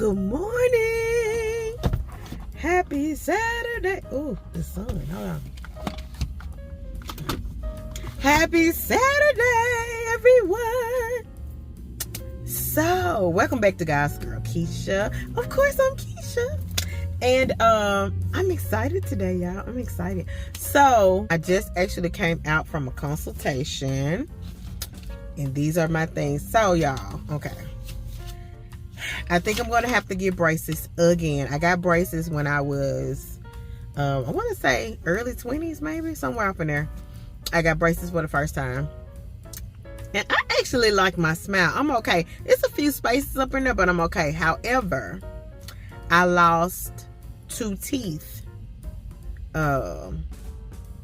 Good morning. Happy Saturday. Oh, the sun. Hold on. Happy Saturday, everyone. So, welcome back to God's Girl, Keisha. Of course, I'm Keisha. And I'm excited today, y'all. I'm excited. So, I just actually came out from a consultation. And these are my things. So, y'all, okay. I think I'm going to have to get braces again. I got braces when I was, I want to say early 20s, maybe, somewhere up in there. I got braces for the first time. And I actually like my smile. I'm okay. It's a few spaces up in there, but I'm okay. However, I lost 2 teeth over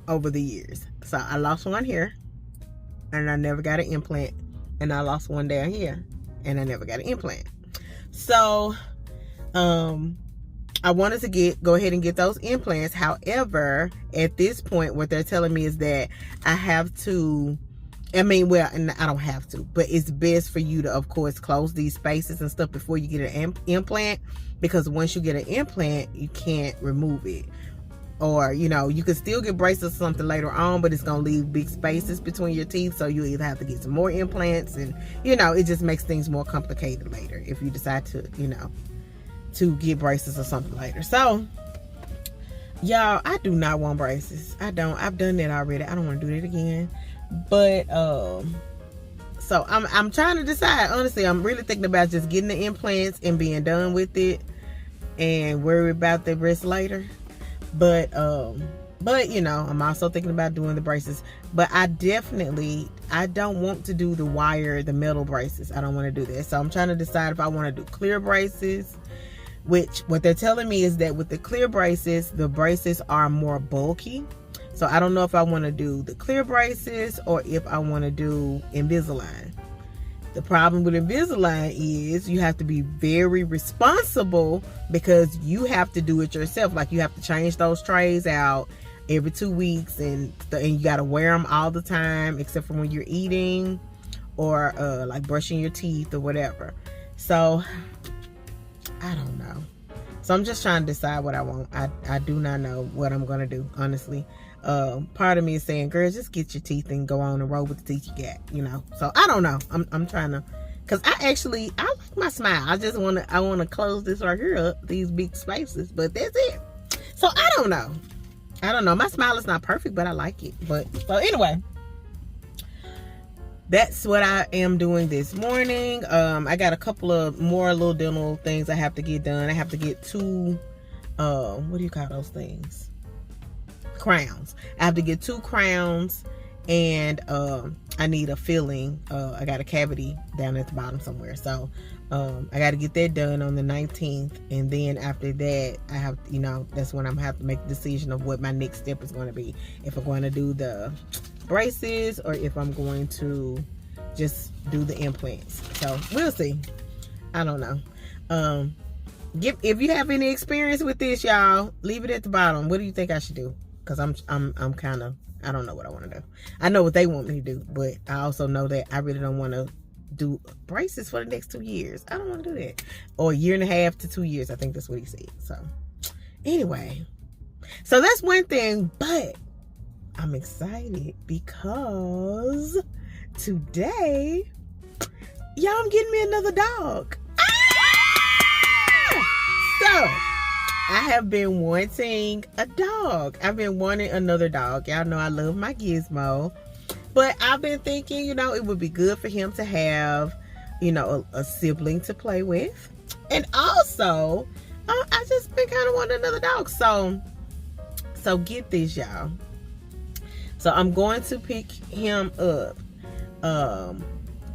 the years. So I lost one here, and I never got an implant. And I lost one down here, and I never got an implant. So, I wanted to go ahead and get those implants. However, at this point, what they're telling me is that I have to, and I don't have to, but it's best for you to, of course, close these spaces and stuff before you get an implant, because once you get an implant, you can't remove it. Or, you can still get braces or something later on, but it's going to leave big spaces between your teeth. So you either have to get some more implants, and, it just makes things more complicated later if you decide to, to get braces or something later. So, y'all, I do not want braces. I don't. I've done that already. I don't want to do that again. But, so I'm trying to decide. Honestly, I'm really thinking about just getting the implants and being done with it and worry about the rest later. But I'm also thinking about doing the braces. But I don't want to do the metal braces. I don't want to do that. So I'm trying to decide if I want to do clear braces, which what they're telling me is that with the clear braces, the braces are more bulky. So I don't know if I want to do the clear braces or if I want to do Invisalign. The problem with Invisalign is you have to be very responsible because you have to do it yourself. Like, you have to change those trays out every 2 weeks, and you got to wear them all the time except for when you're eating or like brushing your teeth or whatever. So I don't know. So I'm just trying to decide what I want. I do not know what I'm going to do, honestly. Part of me is saying, girl, just get your teeth and go on and roll with the teeth you got, So I don't know. I'm trying to, because I like my smile. I want to close this right here up, these big spaces, but that's it. So I don't know. My smile is not perfect, but I like it. So anyway, that's what I am doing this morning. I got a couple of more little dental things I have to get done. I have to get 2, what do you call those things? Crowns. I have to get 2 crowns, and I need a filling. I got a cavity down at the bottom somewhere, so I got to get that done on the 19th, and then after that I have, that's when I'm gonna have to make the decision of what my next step is going to be, if I'm going to do the braces or if I'm going to just do the implants. So we'll see. I don't know. If you have any experience with this, y'all, leave it at the bottom. What do you think I should do? Because I'm kind of, I don't know what I want to do. I know what they want me to do, but I also know that I really don't want to do braces for the next 2 years. I don't want to do that. Or 1.5 to 2 years. I think that's what he said. So anyway, so that's one thing, but I'm excited because today, y'all, I'm getting me another dog. So I have been wanting a dog. I've been wanting another dog. Y'all know I love my Gizmo. But I've been thinking, it would be good for him to have, a sibling to play with. And also, I just been kind of wanting another dog. So get this, y'all. So I'm going to pick him up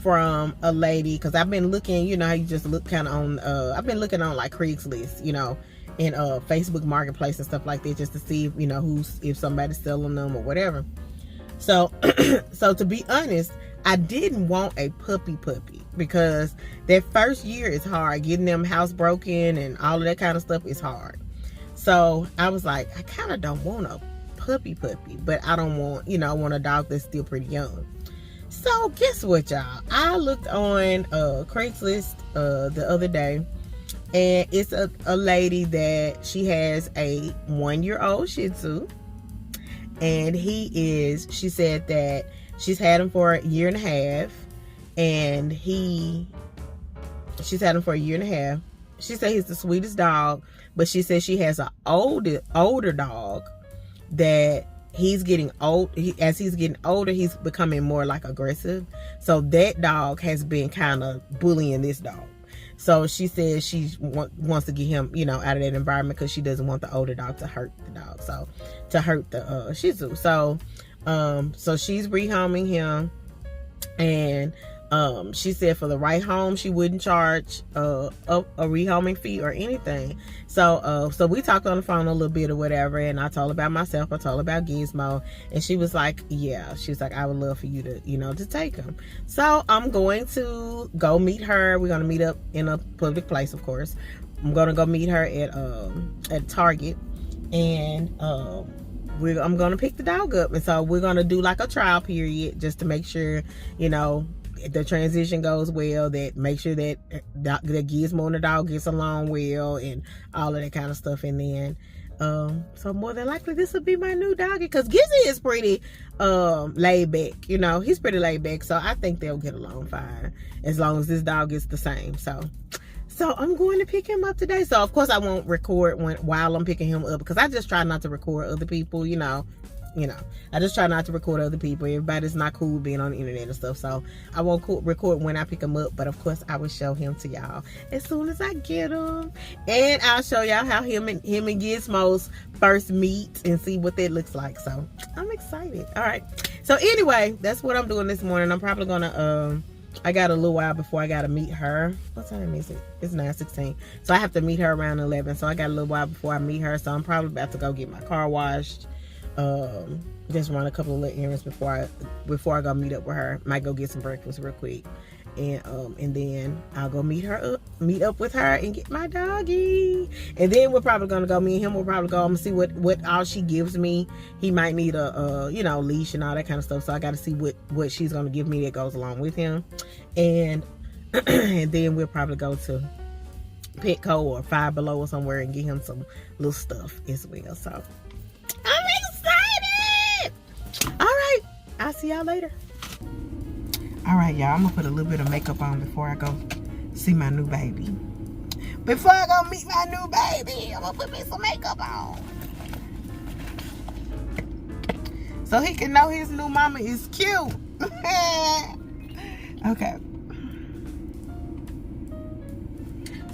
from a lady, because I've been looking, how you just look kind of on, I've been looking on like Craigslist, in Facebook Marketplace and stuff like that, just to see if somebody's selling them or whatever. So so to be honest, I didn't want a puppy because that first year is hard. Getting them housebroken and all of that kind of stuff is hard. So I was like, I kind of don't want a puppy, but I don't want, I want a dog that's still pretty young. So guess what, y'all? I looked on Craigslist the other day, And it's a lady that she has a 1-year-old Shih Tzu. And she said that she's had him for a year and a half. And she's had him for a year and a half. She said he's the sweetest dog. But she said she has an older dog that he's getting old. As he's getting older, he's becoming more like aggressive. So that dog has been kind of bullying this dog. So she says she wants to get him, out of that environment because she doesn't want the older dog to hurt the dog. So to hurt the Shih Tzu. So she's rehoming him, and she said for the right home she wouldn't charge a rehoming fee or anything. So we talked on the phone a little bit or whatever, and I told her about myself, I told her about Gizmo, and she was like, yeah, she was like, I would love for you to to take him. So I'm going to go meet her. We're going to meet up in a public place, of course. I'm going to go meet her at Target, and I'm going to pick the dog up. And so we're going to do like a trial period just to make sure the transition goes well, that make sure that the Gizmo and the dog gets along well, and all of that kind of stuff. And then so more than likely this will be my new doggy, because Gizzy is pretty laid back. He's pretty laid back, so I think they'll get along fine as long as this dog is the same. So I'm going to pick him up today. So of course I won't record while I'm picking him up, because I just try not to record other people. I just try not to record other people. Everybody's not cool being on the internet and stuff. So I won't record when I pick him up. But of course, I will show him to y'all as soon as I get him. And I'll show y'all how him and Gizmo's first meet and see what that looks like. So I'm excited. All right. So anyway, that's what I'm doing this morning. I'm probably going to... I got a little while before I got to meet her. What time is it? It's 9:16. So I have to meet her around 11. So I got a little while before I meet her. So I'm probably about to go get my car washed. Just run a couple of little errands before I go meet up with her. Might go get some breakfast real quick, and then I'll go meet up with her and get my doggy. And then we're probably gonna go. Me and him will probably go. I'm gonna see what all she gives me. He might need a leash and all that kind of stuff. So I got to see what she's gonna give me that goes along with him, and and then we'll probably go to Petco or Five Below or somewhere and get him some little stuff as well. So I'm excited. All right, I'll see y'all later. All right, y'all, I'm gonna put a little bit of makeup on before I go see my new baby. Before I go meet my new baby, I'm gonna put me some makeup on, so he can know his new mama is cute. Okay.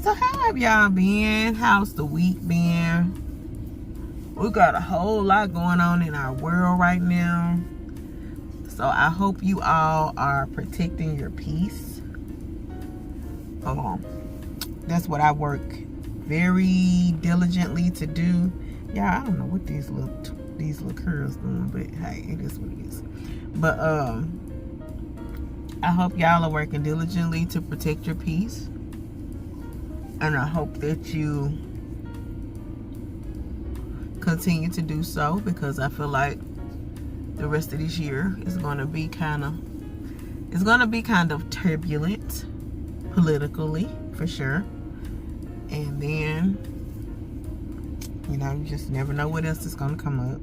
So how have y'all been? How's the week been? We got a whole lot going on in our world right now. So I hope you all are protecting your peace. That's what I work very diligently to do. Yeah, I don't know what these little curls doing, but hey, it is what it is. But I hope y'all are working diligently to protect your peace. And I hope that you continue to do so, because I feel like the rest of this year is going to be kind of turbulent politically, for sure. And then you just never know what else is going to come up.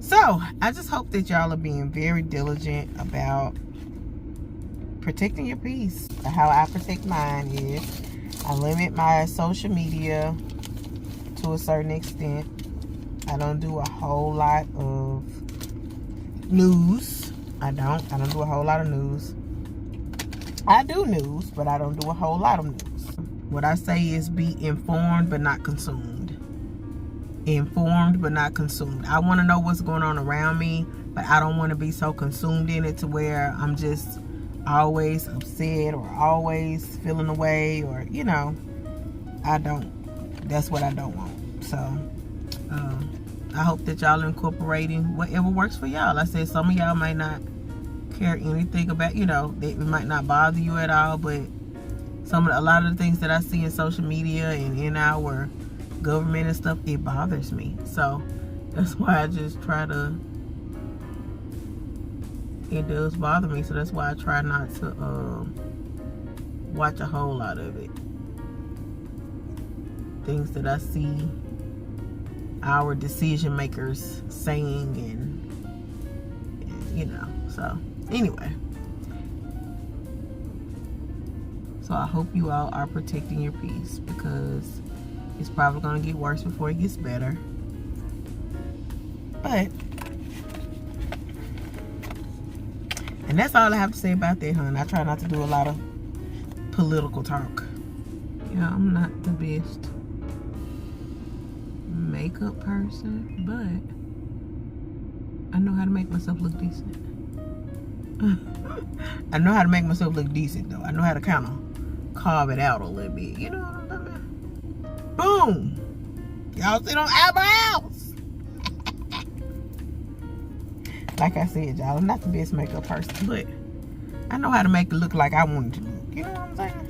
So I just hope that y'all are being very diligent about protecting your peace. How I protect mine is I limit my social media to a certain extent. I don't do a whole lot of news. I don't do a whole lot of news. I do news, but I don't do a whole lot of news. What I say is be informed but not consumed. Informed but not consumed. I want to know what's going on around me, but I don't want to be so consumed in it to where I'm just always upset or always feeling away, or that's what I don't want. So I hope that y'all are incorporating whatever works for y'all. I said some of y'all might not care anything about, it might not bother you at all, but a lot of the things that I see in social media and in our government and stuff, it bothers me. So that's why I just try to, it does bother me, so that's why I try not to watch a whole lot of it. things that I see our decision makers saying, and you know. So anyway, so I hope you all are protecting your peace, because it's probably going to get worse before it gets better. But, and that's all I have to say about that, hon. I try not to do a lot of political talk. Yeah, I'm not the best makeup person, but I know how to make myself look decent. I know how to make myself look decent, though. I know how to kind of carve it out a little bit. You know what I'm talking about? Boom! Y'all see them eyebrows? Like I said, y'all, I'm not the best makeup person, but I know how to make it look like I want it to look. You know what I'm saying?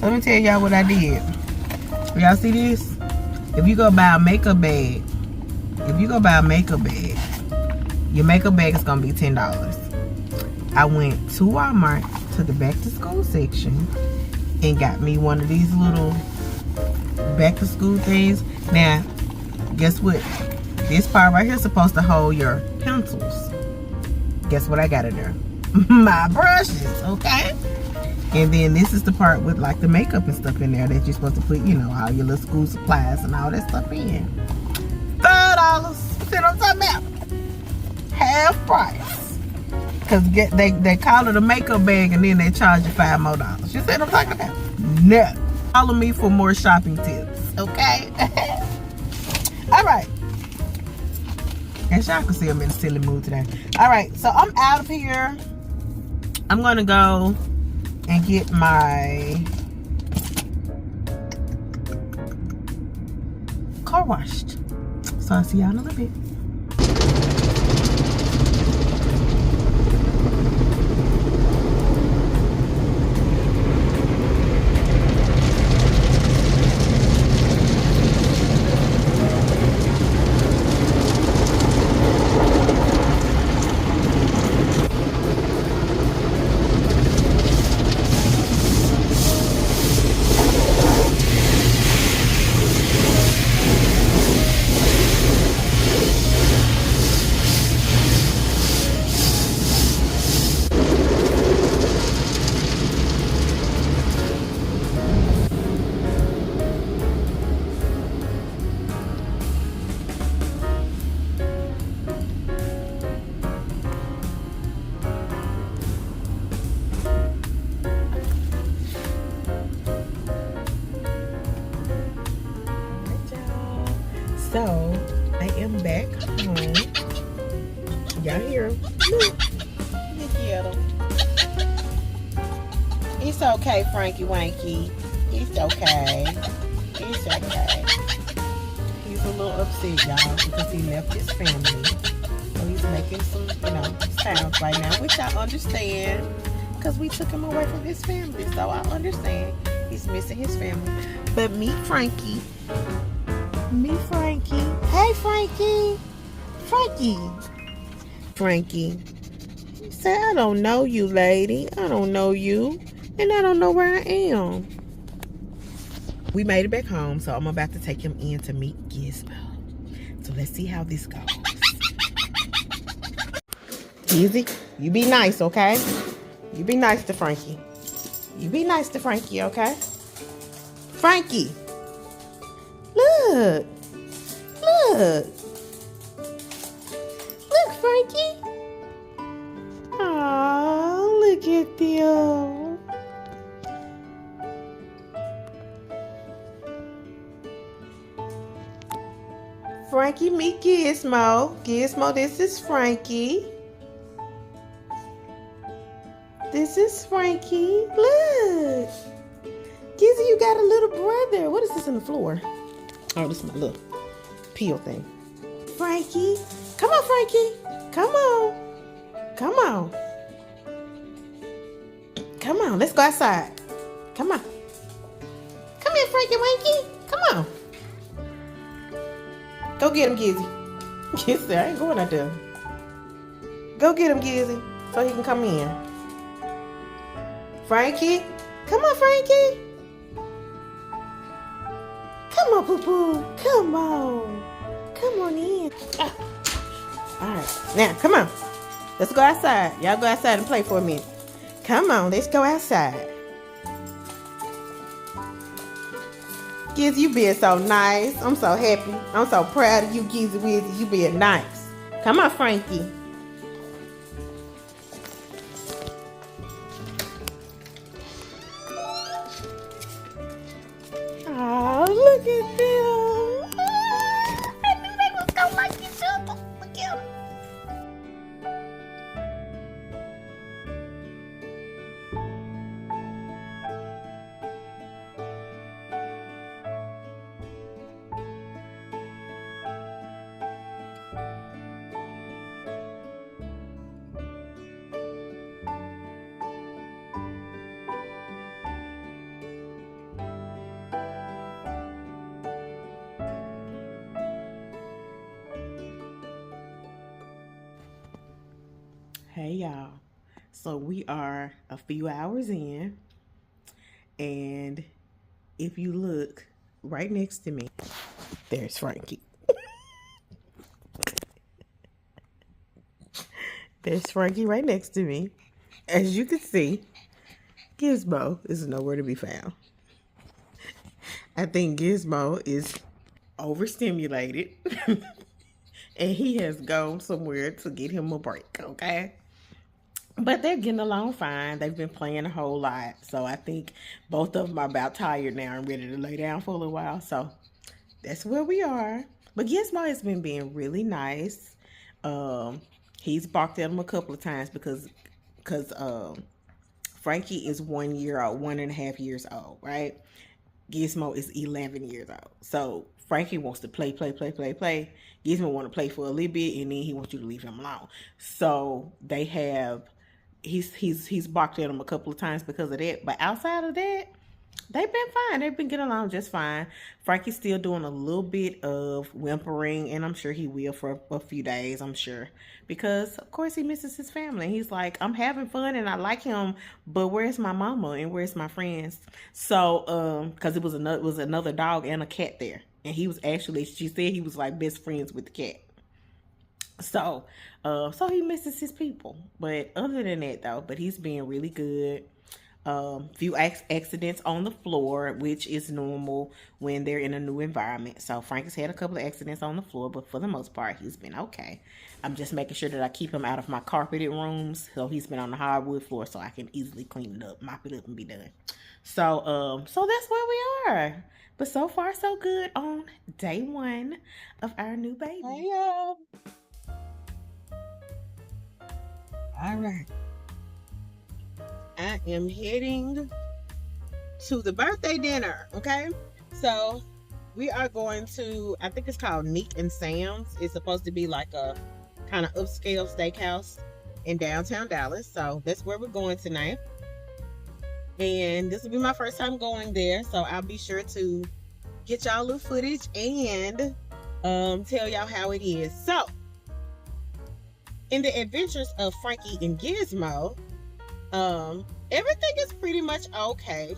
Let me tell y'all what I did. Y'all see this? If you go buy a makeup bag, your makeup bag is gonna be $10. I went to Walmart to the back to school section and got me one of these little back to school things. Now, guess what? This part right here is supposed to hold your pencils. Guess what I got in there? My brushes, okay? And then this is the part with like the makeup and stuff in there that you're supposed to put, you know, all your little school supplies and all that stuff in. $3. See what I'm talking about? Half price. Because they call it a makeup bag and then they charge you $5 more. You see what I'm talking about? No. Follow me for more shopping tips, okay? All right. As y'all can see, I'm in a silly mood today. All right, so I'm out of here. I'm going to go and get my car washed. So I'll see y'all in a little bit. Y'all hear him? Look at him. It's okay, Frankie Wanky. It's okay. It's okay. He's a little upset, y'all, because he left his family. So he's making some, sounds right now, which I understand, because we took him away from his family. So I understand he's missing his family. But meet Frankie. Meet Frankie. Hey, Frankie. Frankie. He said, I don't know you, lady. I don't know you. And I don't know where I am. We made it back home, so I'm about to take him in to meet Gizmo. So let's see how this goes. Gizzy, you be nice, okay? You be nice to Frankie. You be nice to Frankie, okay? Frankie. Look. Look. Look, Frankie. Oh, look at them. Frankie, meet Gizmo. Gizmo, this is Frankie. This is Frankie. Look. Gizzy, you got a little brother. What is this on the floor? Oh, this is my little peel thing. Frankie. Come on, Frankie. Come on. Come on. Come on. Let's go outside. Come on. Come here, Frankie Wanky. Come on. Go get him, Gizzy. Gizzy, I ain't going out there. Go get him, Gizzy, so he can come in. Frankie. Come on, Frankie. Come on, Poo-Poo. Come on. Come on in. Ah. All right. Now, come on. Let's go outside. Y'all go outside and play for a minute. Come on. Let's go outside. Gizzy, you being so nice. I'm so happy. I'm so proud of you, Gizzy Wizzy. You being nice. Come on, Frankie. Oh, look at them. I knew they was gonna like each other. Look at them. Hey y'all, so we are a few hours in, and if you look right next to me, there's Frankie. There's Frankie right next to me. As you can see, Gizmo is nowhere to be found. I think Gizmo is overstimulated and he has gone somewhere to get him a break, okay? But they're getting along fine. They've been playing a whole lot. So I think both of them are about tired now and ready to lay down for a little while. So that's where we are. But Gizmo has been being really nice. He's barked at him a couple of times because Frankie is 1 year old, 1.5 years old, right? Gizmo is 11 years old. So Frankie wants to play. Gizmo want to play for a little bit, and then he wants you to leave him alone. So they have, he's barked at him a couple of times because of that. But outside of that, they've been fine. They've been getting along just fine. Frankie's still doing a little bit of whimpering, and I'm sure he will for a few days, I'm sure. Because, of course, he misses his family. He's like, I'm having fun, and I like him, but where's my mama, and where's my friends? So, because it was another dog and a cat there. And he was actually, she said he was like best friends with the cat. So, so he misses his people. But other than that, though, but he's being really good. Few accidents on the floor, which is normal when they're in a new environment. So Frankie's had a couple of accidents on the floor, but for the most part, he's been okay. I'm just making sure that I keep him out of my carpeted rooms. So he's been on the hardwood floor so I can easily clean it up, mop it up, and be done. So, so that's where we are. But so far, so good on day 1 of our new baby. Hey, y'all. All right. I am heading to the birthday dinner, okay? So we are going to, I think it's called Neek and Sam's. It's supposed to be like a kind of upscale steakhouse in downtown Dallas. So that's where we're going tonight. And this will be my first time going there. So I'll be sure to get y'all a little footage and tell y'all how it is. So in the adventures of Frankie and Gizmo, everything is pretty much okay.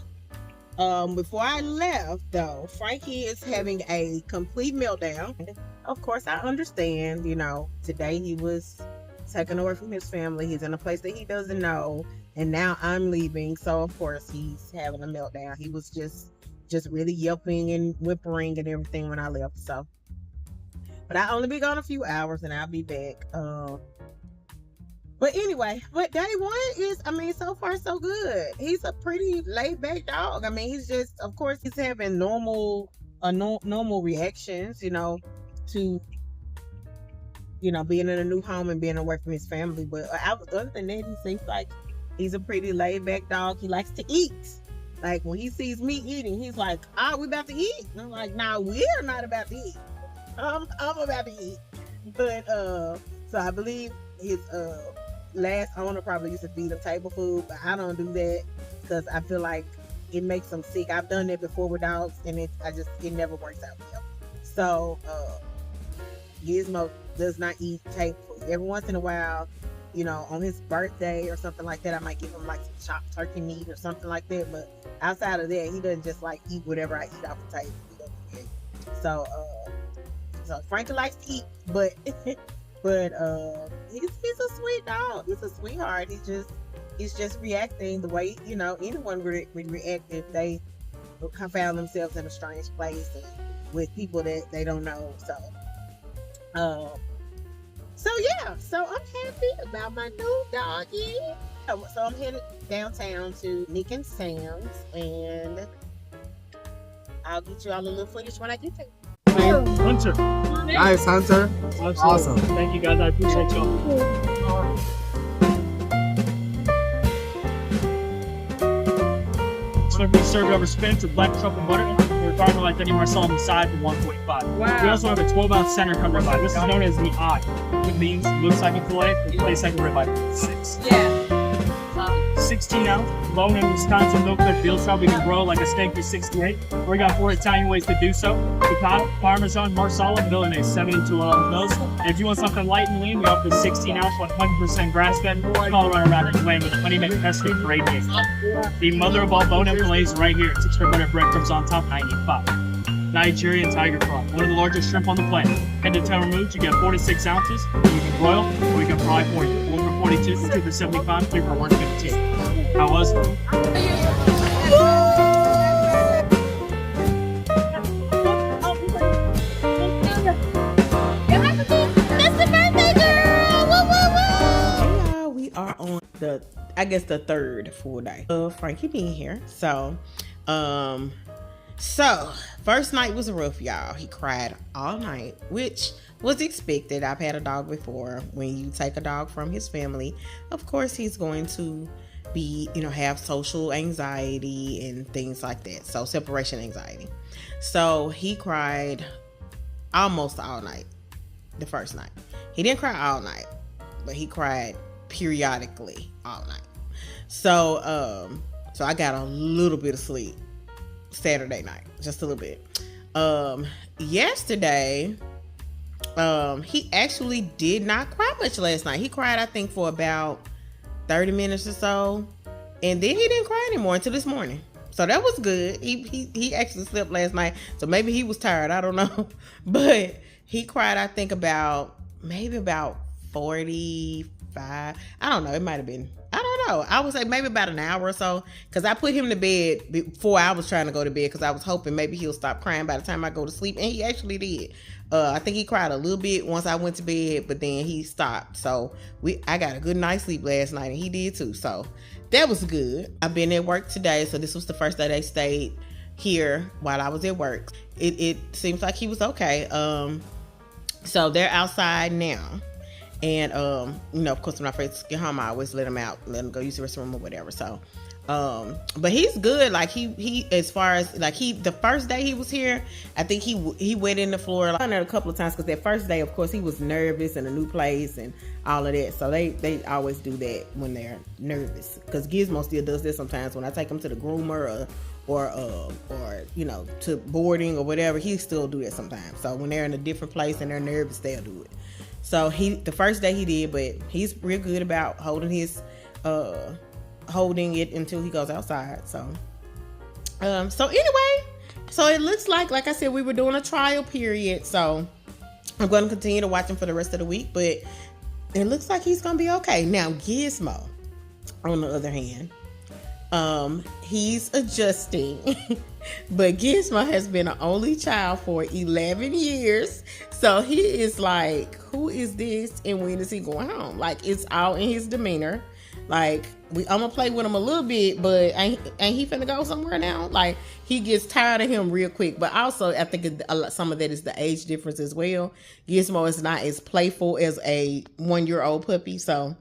Before I left though, Frankie is having a complete meltdown. Of course, I understand, you know, today he was taken away from his family. He's in a place that he doesn't know. And now I'm leaving. So of course he's having a meltdown. He was just really yelping and whimpering and everything when I left. So, but I'll only be gone a few hours and I'll be back. But anyway, but day one is, I mean, so far so good. He's a pretty laid back dog. I mean, he's just, of course, he's having normal reactions, you know, to, you know, being in a new home and being away from his family. But other than that, he seems like he's a pretty laid back dog. He likes to eat. Like when he sees me eating, he's like, "Ah, we about to eat." And I'm like, "Nah, we're not about to eat. I'm about to eat." But so I believe his last owner probably used to feed him table food, but I don't do that because I feel like it makes them sick. I've done that before with dogs, and it never works out well. So Gizmo does not eat table food. Every once in a while, you know, on his birthday or something like that, I might give him like some chopped turkey meat or something like that. But outside of that, he doesn't just like eat whatever I eat off the table. He doesn't do that. So Frankie likes to eat, but he's a sweet dog. He's a sweetheart. He's just reacting the way, you know, anyone would react if they found themselves in a strange place and with people that they don't know. So yeah, so I'm happy about my new doggy. So I'm headed downtown to Neek and Sam's, and I'll get you all a little footage when I get there. Hunter. Nice, Hunter. Absolutely. Awesome. Thank you guys. I appreciate y'all. It's going to be served over spinach with black truffle butter. We're talking like anywhere saw on the side for $1.45. Wow. We also have a 12-ounce center cut ribeye. This is known as the eye. It means looks like a fillet, but plays like a ribeye. 6. Yeah. 16-ounce bone-in Wisconsin milk-fed veal shell. We can grow like a steak for 68. We got 4 Italian ways to do so: ricotta, Parmesan, Marsala, Milanese, 72 of those. And if you want something light and lean, we offer 16-ounce, 100% grass-fed Colorado Rapids lamb with honey made pesky for 8 days. The mother of all bone-in fillets right here. 6 butter breadcrumbs on top, 95. Nigerian tiger prawn, one of the largest shrimp on the planet. Head to toe removed, you get 46 ounces. You can broil, or we can fry for you. 1 for 42, 2 for 75, 3 for 115. How was it? That's the birthday girl! Woo, woo, woo! Hey y'all, we are on the third full day of Frankie being here. So first night was rough, y'all. He cried all night, which was expected. I've had a dog before. When you take a dog from his family, of course he's going to be, you know, have social anxiety and things like that. So separation anxiety. So he cried almost all night. The first night, he didn't cry all night, but he cried periodically all night. So I got a little bit of sleep Saturday night, just a little bit. Yesterday, he actually did not cry much last night. He cried, I think, for about 30 minutes or so, and then he didn't cry anymore until this morning. So that was good. He actually slept last night, so maybe he was tired, I don't know. But he cried, I think, maybe about 45. I don't know, it might have been, I don't know, I would say maybe about an hour or so, because I put him to bed before I was trying to go to bed, because I was hoping maybe he'll stop crying by the time I go to sleep, and he actually did. I think he cried a little bit once I went to bed, but then he stopped. So I got a good night's sleep last night, and he did too. So that was good. I've been at work today, so this was the first day they stayed here while I was at work. It seems like he was okay. So they're outside now, And you know, of course, when I first get home, I always let him out, let him go use the restroom or whatever. So but he's good. Like he as far as like the first day he was here, I think he went in the floor like a couple of times, because that first day, of course, he was nervous in a new place and all of that. So they always do that when they're nervous, because Gizmo still does this sometimes when I take him to the groomer or you know, to boarding or whatever. He still do that sometimes. So when they're in a different place and they're nervous, they'll do it. So the first day he did, but he's real good about holding it until he goes outside. So anyway, so it looks like I said, we were doing a trial period. So I'm going to continue to watch him for the rest of the week, but it looks like he's going to be okay. Now Gizmo, on the other hand, he's adjusting. But Gizmo has been an only child for 11 years. So he is like, who is this and when is he going home? Like, it's all in his demeanor. Like, I'm gonna play with him a little bit, but ain't he finna go somewhere now? Like, he gets tired of him real quick. But also, I think some of that is the age difference as well. Gizmo is not as playful as a 1-year-old puppy. So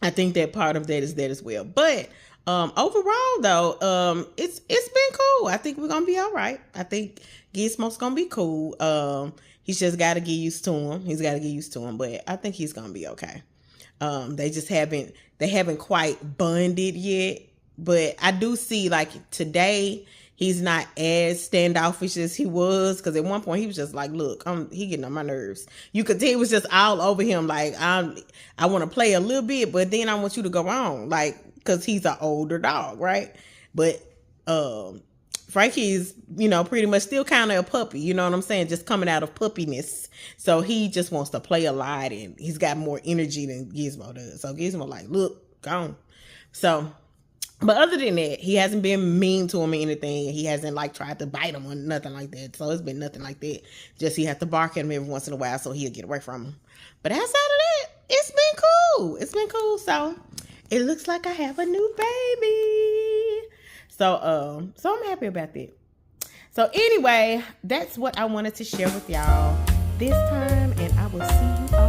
I think that part of that is that as well. But overall though, it's been cool. I think we're gonna be all right. I think Gizmo's gonna be cool. He's just got to get used to him. He's got to get used to him, but I think he's gonna be okay. They haven't quite bonded yet, but I do see, like, today he's not as standoffish as he was, because at one point he was just like, look, he getting on my nerves. You could tell he was just all over him, like, I want to play a little bit, but then I want you to go on, like, because he's an older dog, right? But Frankie's, you know, pretty much still kind of a puppy, you know what I'm saying? Just coming out of puppiness. So he just wants to play a lot, and he's got more energy than Gizmo does. So Gizmo like, look, gone. So, but other than that, he hasn't been mean to him or anything. He hasn't like tried to bite him or nothing like that. So it's been nothing like that. Just he has to bark at him every once in a while so he'll get away from him. But outside of that, it's been cool. It's been cool. So it looks like I have a new baby. So I'm happy about that. So anyway, that's what I wanted to share with y'all this time, and I will see you